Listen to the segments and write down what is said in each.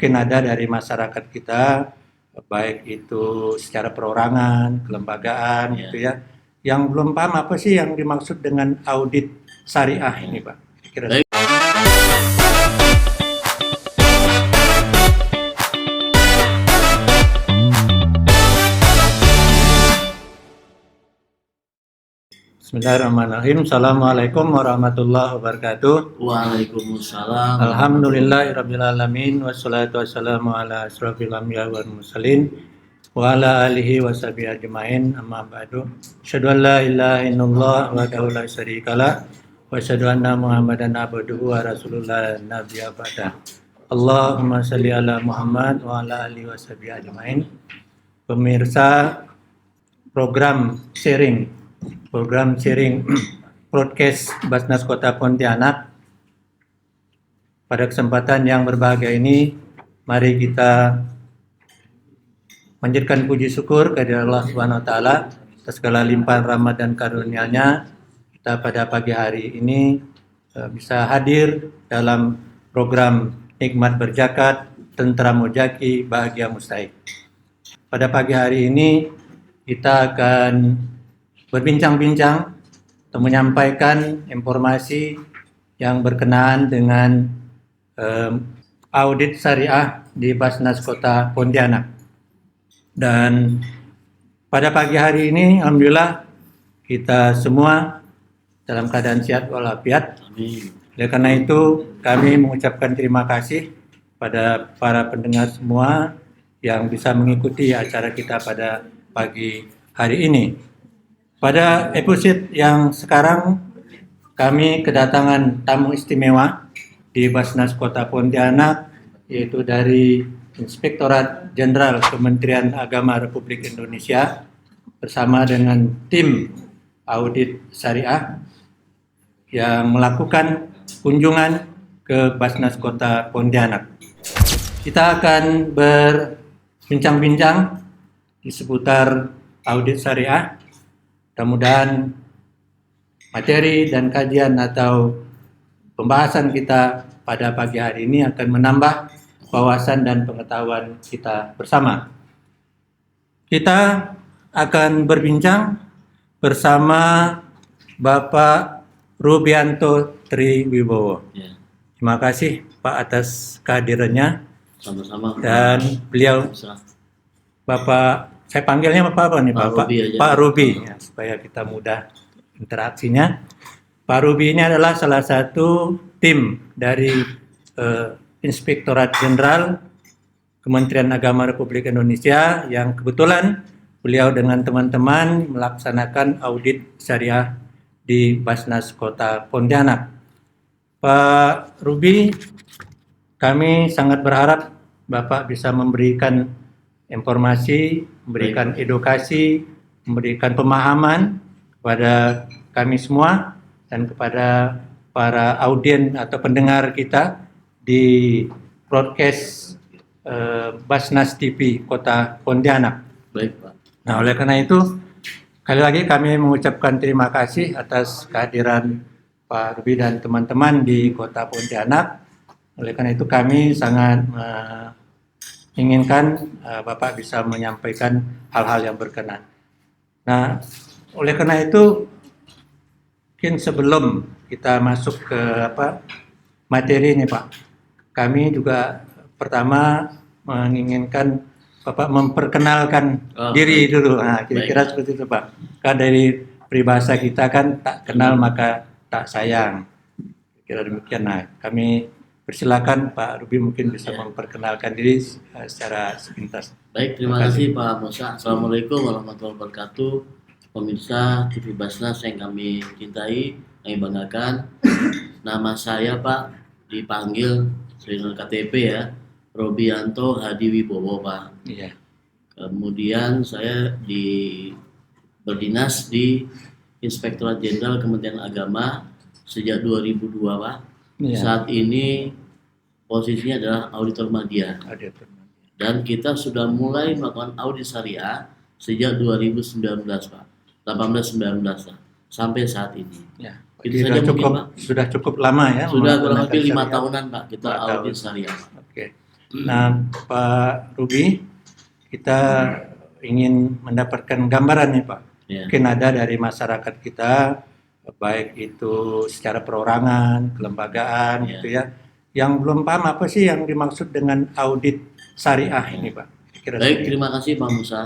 mungkin ada dari masyarakat kita, baik itu secara perorangan, kelembagaan gitu ya, yang belum paham apa sih yang dimaksud dengan audit syariah ini, Pak. Kira Baik. Bismillahirrahmanirrahim. Assalamualaikum warahmatullahi wabarakatuh. Waalaikumsalam. Alhamdulillahirabbil alamin wassalatu wassalamu ala asrofil anbiya wal mursalin wa ala alihi washabihi ajmain. Amma ba'du. Asyhadu an la ilaha illallah wahdahu la syarikalah wa asyhadu anna Muhammadan abduhu wa rasulullah nabiyya ba'da. Allahumma shalli ala Muhammad wa ala alihi washabihi ajmain. Pemirsa program sharing broadcast Basnas Kota Pontianak, pada kesempatan yang berbahagia ini, mari kita manjatkan puji syukur kepada Allah Subhanahu wa taala atas segala limpahan rahmat dan karunia-Nya. Kita pada pagi hari ini bisa hadir dalam program Nikmat Berzakat, Tentram Mujaki, Bahagia Mustahik. Pada pagi hari ini kita akan berbincang-bincang atau menyampaikan informasi yang berkenaan dengan audit syariah di Basnas Kota Pontianak. Dan pada pagi hari ini, alhamdulillah kita semua dalam keadaan sehat walafiat. Amin. Oleh karena itu, kami mengucapkan terima kasih pada para pendengar semua yang bisa mengikuti acara kita pada pagi hari ini. Pada episode yang sekarang, kami kedatangan tamu istimewa di Basnas Kota Pontianak, yaitu dari Inspektorat Jenderal Kementerian Agama Republik Indonesia bersama dengan tim audit syariah yang melakukan kunjungan ke Basnas Kota Pontianak. Kita akan berbincang-bincang di seputar audit syariah. Mudah-mudahan materi dan kajian atau pembahasan kita pada pagi hari ini akan menambah wawasan dan pengetahuan kita bersama. Kita akan berbincang bersama Bapak Rubianto Triwibowo. Ya. Terima kasih Pak atas kehadirannya. Sama-sama. Dan beliau, Bapak, saya panggilnya apa nih Pak Ruby ya, supaya kita mudah interaksinya. Pak Ruby ini adalah salah satu tim dari Inspektorat Jenderal Kementerian Agama Republik Indonesia yang kebetulan beliau dengan teman-teman melaksanakan audit syariah di Basnas Kota Pontianak. Pak Ruby, kami sangat berharap Bapak bisa memberikan informasi, memberikan edukasi, memberikan pemahaman kepada kami semua dan kepada para audien atau pendengar kita di broadcast Basnas TV Kota Pontianak. Baik, Pak. Nah, oleh karena itu, sekali lagi kami mengucapkan terima kasih atas kehadiran Pak Ruby dan teman-teman di Kota Pontianak. Oleh karena itu kami sangat inginkan Bapak bisa menyampaikan hal-hal yang berkenan. Nah, oleh karena itu, mungkin sebelum kita masuk ke materi ini Pak, kami juga pertama menginginkan Bapak memperkenalkan diri dulu. Nah, kira-kira seperti itu Pak. Kan dari peribahasa kita kan tak kenal maka tak sayang. Kira demikian. Nah, kami persilakan Pak Ruby mungkin bisa memperkenalkan diri secara sepintas. Baik, terima kasih Pak Musa. Assalamualaikum warahmatullahi wabarakatuh. Pemirsa TV Basnas yang kami cintai, kami banggakan. Nama saya Pak dipanggil dengan KTP ya, Rubianto Hadi Wibowo Pak. Iya. Kemudian saya berdinas di Inspektorat Jenderal Kementerian Agama sejak 2002 Pak. Iya. Saat ini posisinya adalah auditor media. Dan kita sudah mulai melakukan audit syariah sejak 2019 Pak. 18-19 Pak. Sampai saat ini. Ya. Itu saja mungkin Pak. Sudah cukup lama ya. Sudah kurang lebih 5 tahunan Pak kita audit syariah. Oke. Nah, Pak Ruby, kita ingin mendapatkan gambaran nih Pak. Ya. Mungkin ada dari masyarakat kita, baik itu secara perorangan, kelembagaan, Ya. gitu ya, yang belum paham apa sih yang dimaksud dengan audit syariah ini Pak. Kira-kira Baik, seperti terima kasih Pak Musa.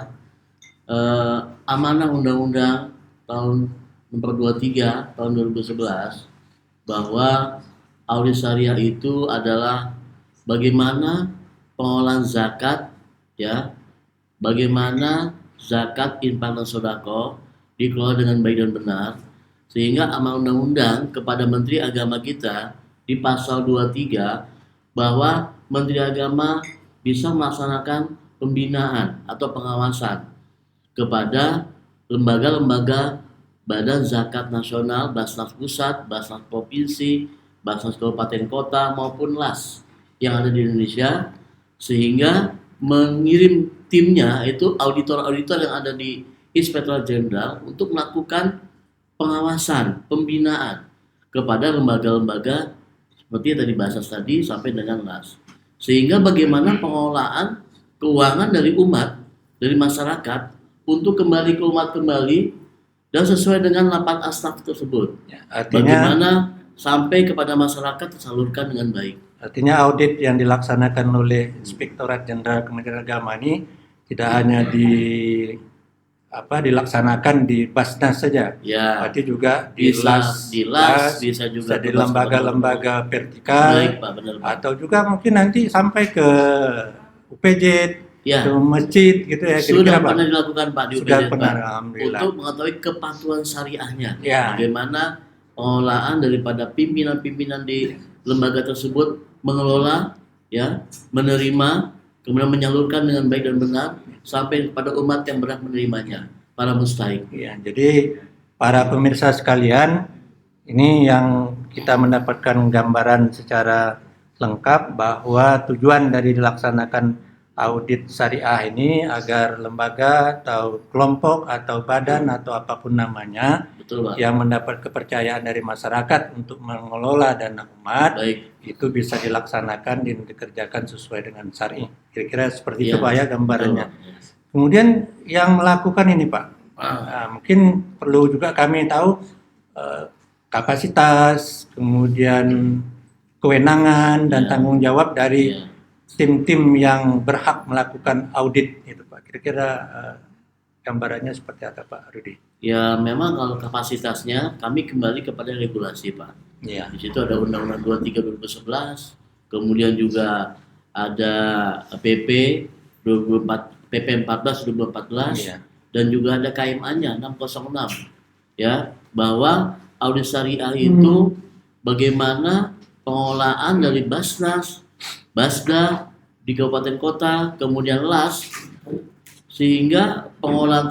Amanah Undang-Undang tahun nomor 23 tahun 2011 bahwa audit syariah itu adalah bagaimana pengolahan zakat, ya, bagaimana zakat, infak dan sedekah dikelola dengan baik dan benar, sehingga amanah undang-undang kepada Menteri Agama kita di pasal 23 bahwa Menteri Agama bisa melaksanakan pembinaan atau pengawasan kepada lembaga-lembaga Badan Zakat Nasional, Basnas Pusat, Basnas Provinsi, Basnas Kabupaten Kota maupun LAS yang ada di Indonesia, sehingga mengirim timnya itu auditor-auditor yang ada di Inspektorat Jenderal untuk melakukan pengawasan, pembinaan kepada lembaga-lembaga seperti yang tadi bahasa tadi sampai dengan LAS. Sehingga bagaimana pengelolaan keuangan dari umat, dari masyarakat untuk kembali ke umat kembali dan sesuai dengan 8 asnaf tersebut. Ya, artinya Bagaimana sampai kepada masyarakat tersalurkan dengan baik. Artinya audit yang dilaksanakan oleh Inspektorat Jenderal Kementerian Agama ini tidak hanya dilaksanakan di Basnas saja, Ya, berarti juga di bisa LAS, di LAS, bisa juga di ke lembaga-lembaga vertikal, Baik Pak, benar Pak. atau juga mungkin nanti sampai ke UPJ, Ya, ke masjid gitu ya, sudah kira-kira Pak. pernah dilakukan Pak di Sudah UPJ pernah, Pak, alhamdulillah. untuk mengetahui kepatuhan syariahnya. Ya. Bagaimana pengolahan daripada pimpinan-pimpinan di lembaga tersebut mengelola, ya, menerima, kemudian menyalurkan dengan baik dan benar sampai kepada umat yang berhak menerimanya, para mustahik. Ya, jadi para pemirsa sekalian, ini yang kita mendapatkan gambaran secara lengkap bahwa tujuan dari dilaksanakan audit syariah ini agar lembaga atau kelompok atau badan atau apapun namanya Betul Pak. yang mendapat kepercayaan dari masyarakat untuk mengelola dana umat Baik. itu bisa dilaksanakan dan dikerjakan sesuai dengan syari. Kira-kira seperti itu Iya, Pak ya gambarannya. Betul, Pak. Kemudian yang melakukan ini Pak, mungkin perlu juga kami tahu kapasitas, kemudian kewenangan dan Ya. tanggung jawab dari Ya. tim-tim yang berhak melakukan audit itu Pak. Kira-kira gambarannya seperti apa Pak Rudi? Ya, memang kalau kapasitasnya kami kembali kepada regulasi Pak. Iya. Di situ ada Undang-Undang 23 2011, kemudian juga ada PP 14 2014, Iya. dan juga ada KMA-nya 606, ya, bahwa audit syariah itu bagaimana pengolahan dari Basnas, Basda di kabupaten kota, kemudian LAS, sehingga pengolahan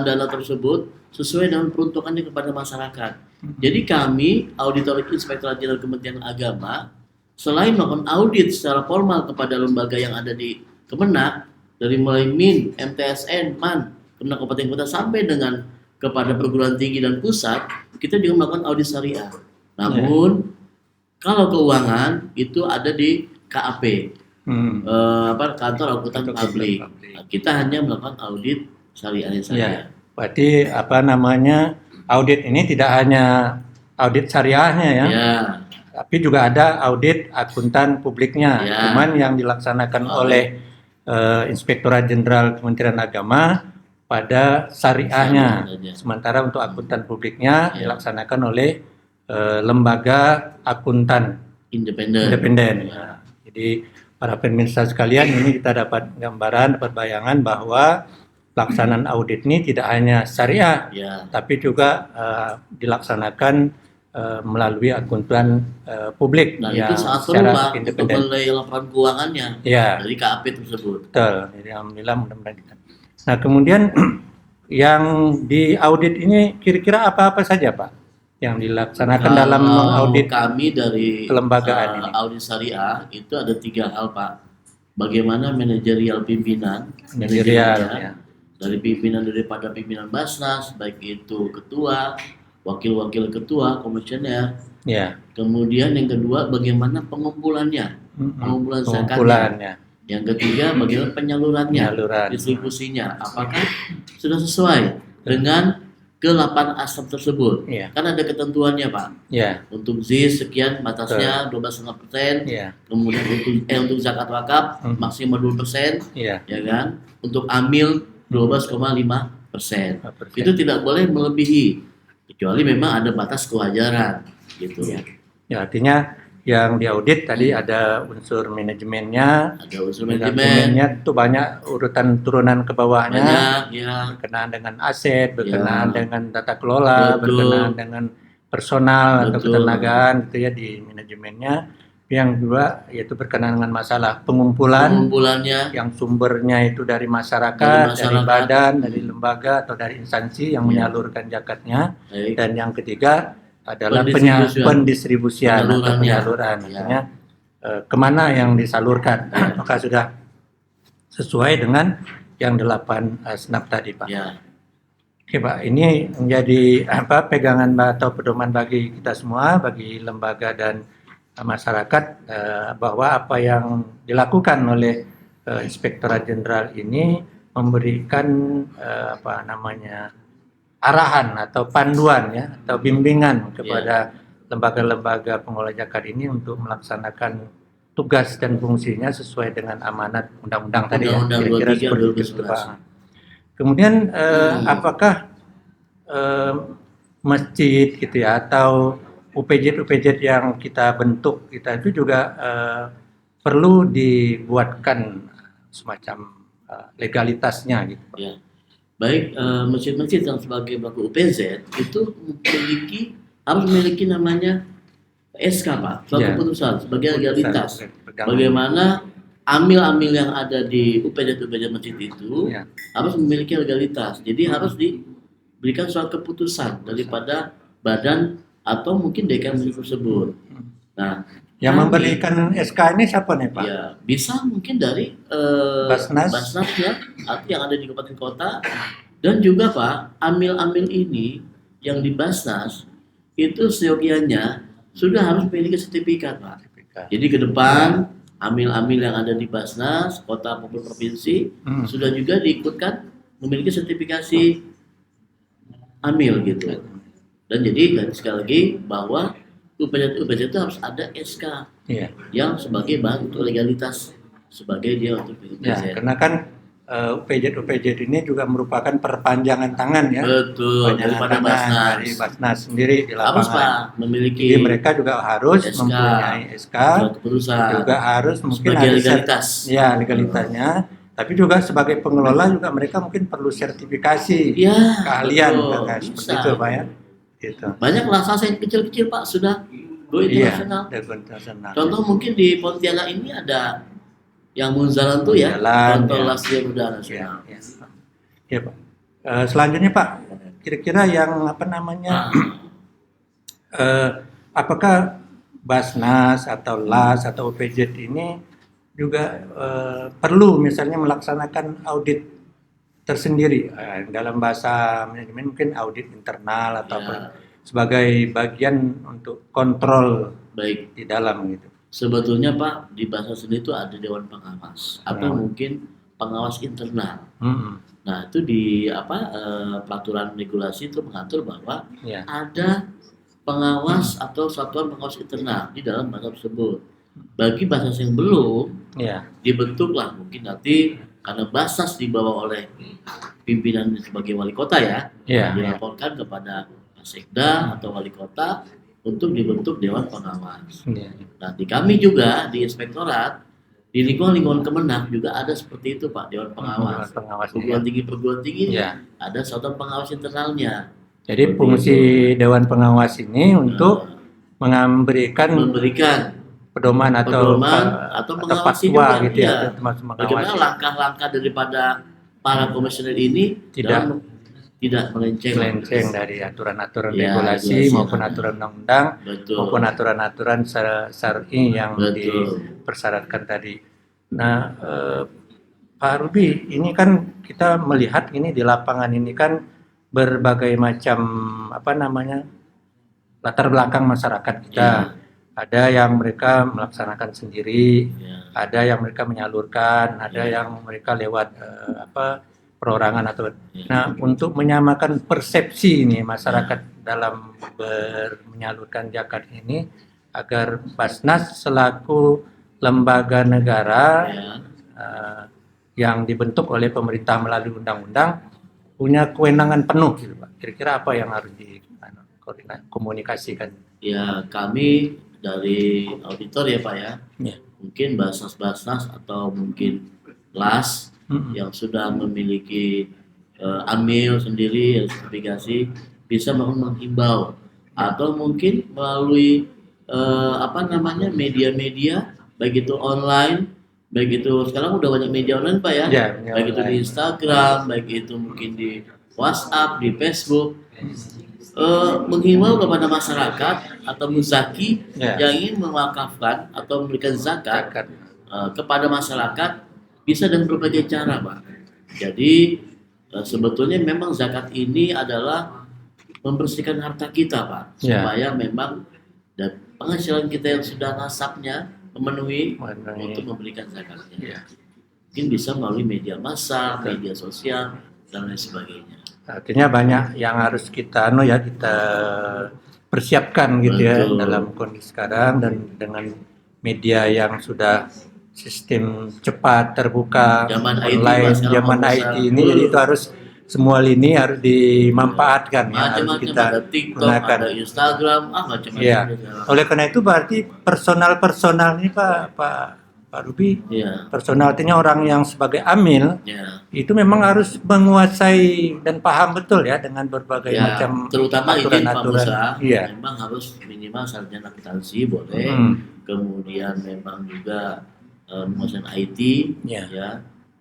dana tersebut sesuai dengan peruntukannya kepada masyarakat. Jadi kami, auditor Inspektorat Jenderal Kementerian Agama, selain melakukan audit secara formal kepada lembaga yang ada di Kemenak, dari mulai MIN, MTSN, MAN, Kemenak Kabupaten Kota sampai dengan kepada perguruan tinggi dan pusat, kita juga melakukan audit syariah. Namun kalau keuangan itu ada di KAP, kantor akuntan publik. Nah, kita hanya melakukan audit syariah saja. Ya, berarti audit ini tidak hanya audit syariahnya ya, Ya, tapi juga ada audit akuntan publiknya. Ya. Cuman yang dilaksanakan oleh Inspektorat Jenderal Kementerian Agama pada syariahnya. Syariah saja. Sementara untuk akuntan publiknya Ya. dilaksanakan oleh lembaga akuntan independen. Ya. Jadi para pemirsa sekalian, ini kita dapat gambaran, dapat bayangan bahwa pelaksanaan audit ini tidak hanya syariah, Ya, tapi juga dilaksanakan melalui akuntan publik nah yang itu sangat perlu secara Pak untuk independen. menilai laporan keuangannya Ya, dari KAP tersebut. betul. Jadi alhamdulillah mudah-mudahan kita. Nah, kemudian yang diaudit ini kira-kira apa-apa saja Pak yang dilaksanakan dalam Kalau mengaudit kami dari kelembagaan ini? audit syariah itu ada 3 hal Pak. Bagaimana manajerial pimpinan, Manajerial, manajemennya, ya. dari pimpinan daripada pimpinan Basnas, baik itu ketua, wakil-wakil ketua, komisioner. Ya, Kemudian yang kedua, bagaimana pengumpulannya, pengumpulan zakatnya. Pengumpulannya. Yang ketiga, bagaimana penyalurannya, Penyaluran. distribusinya, apakah sudah sesuai dengan ke-8 asam tersebut? Iya. Kan ada ketentuannya, Pak. Ya. Untuk ZIS sekian batasnya 12,5%, Iya. kemudian untuk zakat wakaf maksimal 2%, Iya. ya kan? Untuk amil 12,5%. 5%. Itu tidak boleh melebihi kecuali memang ada batas kewajaran, gitu. Ya, artinya yang diaudit tadi ada unsur manajemennya, Ada unsur manajemen, itu banyak urutan turunan ke bawahnya, banyak, ya. berkenaan dengan aset, berkenaan Ya. dengan tata kelola, Betul. berkenaan dengan personal atau Betul. ketenagaan gitu ya di manajemennya. Yang kedua yaitu berkenaan dengan masalah pengumpulan Pengumpulannya, yang sumbernya itu dari masyarakat, Dari dari masyarakat. badan, dari lembaga atau dari instansi yang Ya. menyalurkan zakatnya. baik. Dan yang ketiga adalah Pendistribusian. pendistribusian atau Penyalurannya. penyaluran, Ya. artinya kemana yang disalurkan, apakah sudah sesuai dengan yang 8 SNAP tadi, Pak. Ya, Oke, Pak, ini menjadi pegangan atau pedoman bagi kita semua, bagi lembaga dan masyarakat, bahwa apa yang dilakukan oleh Inspektorat Jenderal ini memberikan arahan atau panduan ya atau bimbingan kepada lembaga-lembaga pengelola zakat ini untuk melaksanakan tugas dan fungsinya sesuai dengan amanat undang-undang tadi ya, Undang-Undang kira-kira 23 seperti itu, 2011. Pak. Kemudian apakah masjid gitu ya atau UPJ yang kita bentuk kita itu juga perlu dibuatkan semacam legalitasnya gitu, Pak. ya. Baik, masjid-masjid yang sebagai pelaku UPZ itu harus memiliki namanya SK, Pak, suatu Ya. keputusan sebagai legalitas. Pegangan. Bagaimana amil-amil yang ada di UPZ masjid itu Ya. harus memiliki legalitas. Jadi harus diberikan suatu keputusan daripada badan atau mungkin DKM masjid tersebut. Nah, Yang kami- memberikan SK ini siapa nih, Pak? ya bisa mungkin dari Basnas. ya, atau yang ada di kabupaten kota, dan juga Pak, amil-amil ini yang di Basnas itu seyogianya sudah harus memiliki sertifikat, Pak. Jadi ke depan amil-amil yang ada di Basnas, kota maupun provinsi sudah juga diikutkan memiliki sertifikasi amil gitu. Dan jadi sekali lagi bahwa UPZ itu harus ada SK Iya. yang sebagai bahan untuk legalitas sebagai dia untuk Ya, UPZ. karena kan UPZ ini juga merupakan perpanjangan tangan ya. Betul, Perpanjangan daripada tangan Basnas. dari Basnas sendiri di Harus lapangan. Pak memiliki Jadi mereka juga harus SK, mempunyai SK, surat keputusan juga harus mungkin sebagai ada legalitas. ya legalitasnya. Tapi juga sebagai pengelola juga mereka mungkin perlu sertifikasi Ya, keahlian, betul. kan? Bisa. Seperti itu, Pak ya. Gitu. Banyak raksasa yang kecil-kecil Pak sudah go internasional. Iya, go internasional. Contoh mungkin di Pontianak ini ada yang Munzalan tuh ya, Munzalan, contoh ya. Lasria Muda Ya, Nasional. ya. Ya, Pak. Selanjutnya, Pak, kira-kira yang apakah Basnas atau LAS atau UPZ ini juga perlu misalnya melaksanakan audit tersendiri dalam bahasa manajemen mungkin audit internal atau Ya. apa, sebagai bagian untuk kontrol Baik, di dalam gitu. sebetulnya Pak di bahasa sendiri itu ada dewan pengawas atau Pengawas. mungkin pengawas internal. Mm-mm. Nah itu di peraturan regulasi itu mengatur bahwa Ya. ada pengawas atau satuan pengawas internal di dalam bahasa tersebut. Bagi Basnas yang belum Ya. dibentuklah mungkin nanti karena Basnas dibawa oleh pimpinan sebagai wali kota ya, Ya. dilaporkan kepada Pak Sekda atau wali kota untuk dibentuk dewan pengawas. Ya. Nah di kami juga di inspektorat di lingkungan Kemenang juga ada seperti itu Pak, dewan pengawas. Pengawas Perguruan tinggi ya. ada satuan pengawas internalnya. Jadi fungsi Dewan Pengawas ini untuk memberikan pedoman atau mengawasi fatwa juga, gitu ya, iya. termasuk Bagaimana mengawasi. langkah-langkah daripada para komisioner ini tidak melenceng dari aturan-aturan Ya, regulasi regulasi maupun yang ada. aturan undang-undang betul. maupun aturan-aturan syar'i yang Betul. dipersyaratkan tadi. Nah, Pak Ruby, ini kan kita melihat ini di lapangan ini kan berbagai macam latar belakang masyarakat kita. Ya. Ada yang mereka melaksanakan sendiri, Ya. ada yang mereka menyalurkan, ada yang mereka lewat perorangan atau. Nah, untuk menyamakan persepsi ini masyarakat dalam menyalurkan zakat ini agar Basnas selaku lembaga negara Ya. yang dibentuk oleh pemerintah melalui undang-undang punya kewenangan penuh gitu Pak. Kira-kira apa yang harus dikomunikasikan? Ya, kami dari auditor ya Pak ya, Ya. mungkin Basnas atau mungkin LAS yang sudah memiliki AMIL sendiri, sertifikasi, bisa menghimbau atau mungkin melalui media-media, baik itu online, baik itu sekarang udah banyak media online Pak ya, Ya, baik itu di Instagram, baik itu mungkin di WhatsApp, di Facebook, menghimbau kepada masyarakat atau muzaki yang ingin mewakafkan atau memberikan zakat kepada masyarakat bisa dengan berbagai cara Pak. Jadi sebetulnya memang zakat ini adalah membersihkan harta kita Pak, supaya memang dan penghasilan kita yang sudah nasabnya memenuhi untuk memberikan zakatnya. Mungkin bisa melalui media massa, media sosial dan lain sebagainya. Artinya banyak yang harus kita kita persiapkan gitu ya dalam kondisi sekarang, dan dengan media yang sudah sistem cepat terbuka online, zaman IT ini, jadi itu harus semua lini harus dimanfaatkan ya, harus kita ada TikTok, gunakan. Ada Instagram, macam-macam. Ya. Oleh karena itu berarti personal ini Pak Ruby, personal artinya orang yang sebagai amil itu memang harus menguasai dan paham betul ya dengan berbagai macam terutama aturan-aturan. Memang harus minimal sarjana akuntansi boleh, kemudian memang juga menguasai IT,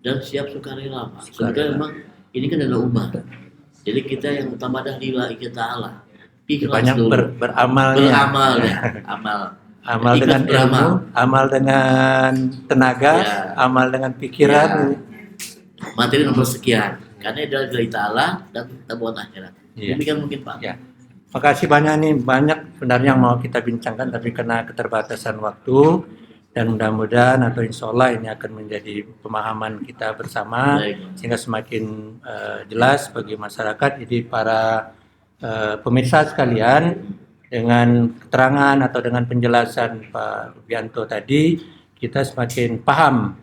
dan siap sukarela Pak. Sebenarnya memang ini kan adalah umat, jadi kita yang utama adalah lillahi ta'ala. Banyak beramal dengan ilmu, amal dengan tenaga, amal dengan pikiran. Materi nomor sekian, karena adalah lillahi ta'ala dan tabungan akhirat. Demikian mungkin Pak. Makasih banyak nih, banyak sebenarnya yang mau kita bincangkan, tapi karena keterbatasan waktu, dan mudah-mudahan atau insya Allah ini akan menjadi pemahaman kita bersama, sehingga semakin jelas bagi masyarakat. Jadi para pemirsa sekalian, dengan keterangan atau dengan penjelasan Pak Rubianto tadi, kita semakin paham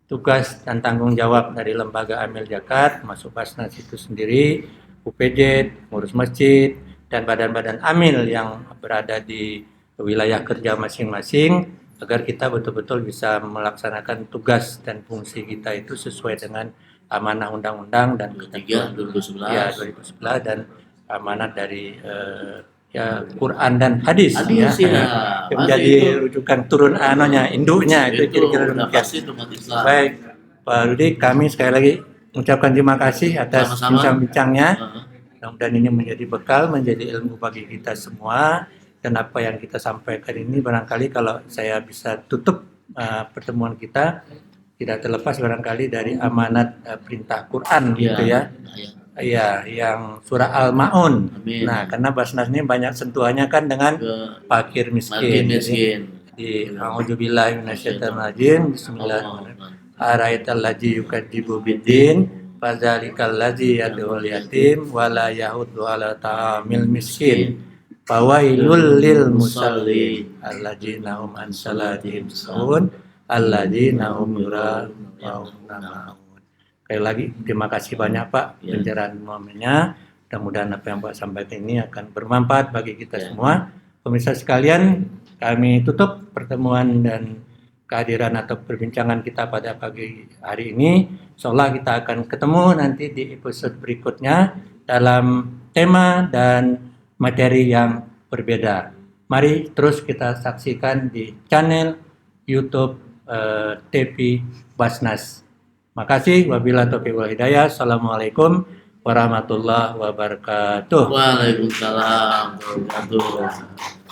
tugas dan tanggung jawab dari lembaga amil zakat, masuk Basnas itu sendiri, UPJ, ngurus masjid, dan badan-badan amil yang berada di wilayah kerja masing-masing, agar kita betul-betul bisa melaksanakan tugas dan fungsi kita itu sesuai dengan amanah undang-undang dan 2011 dan amanat dari Quran dan hadis ya. Yang menjadi rujukan turun induknya itu kira-kira demikian. Baik Pak Rudi, kami sekali lagi mengucapkan terima kasih atas bincang-bincangnya. Mudah-mudahan ini menjadi bekal, menjadi ilmu bagi kita semua. Dan apa yang kita sampaikan ini barangkali kalau saya bisa tutup pertemuan kita, tidak terlepas barangkali dari amanat perintah Quran gitu ya. Iya, yang surah Al-Maun. Nah, karena Basnas ini banyak sentuhannya kan dengan fakir miskin. Di a'udzubillahi minasyaitonir rajim. Bismillahirrahmanirrahim. Araital ladzi yukadzibu biddin, fadzalikal ladzi yad'ul yatim wa la yahuddu 'ala ta'amil miskin. Fawailul lil musallin alladzina hum an salatihim sahun alladzina hum yura'un. Sekali lagi terima kasih banyak Pak pencerahan momennya. Mudah-mudahan apa yang Pak sampaikan ini akan bermanfaat bagi kita semua. Pemirsa sekalian, kami tutup pertemuan dan kehadiran atau perbincangan kita pada pagi hari ini. Insyaallah kita akan ketemu nanti di episode berikutnya dalam tema dan materi yang berbeda. Mari terus kita saksikan di channel YouTube TV Basnas. Makasih. Wabillahi taufiq wal hidayah. Assalamualaikum warahmatullahi wabarakatuh. Waalaikumsalam warahmatullahi wabarakatuh.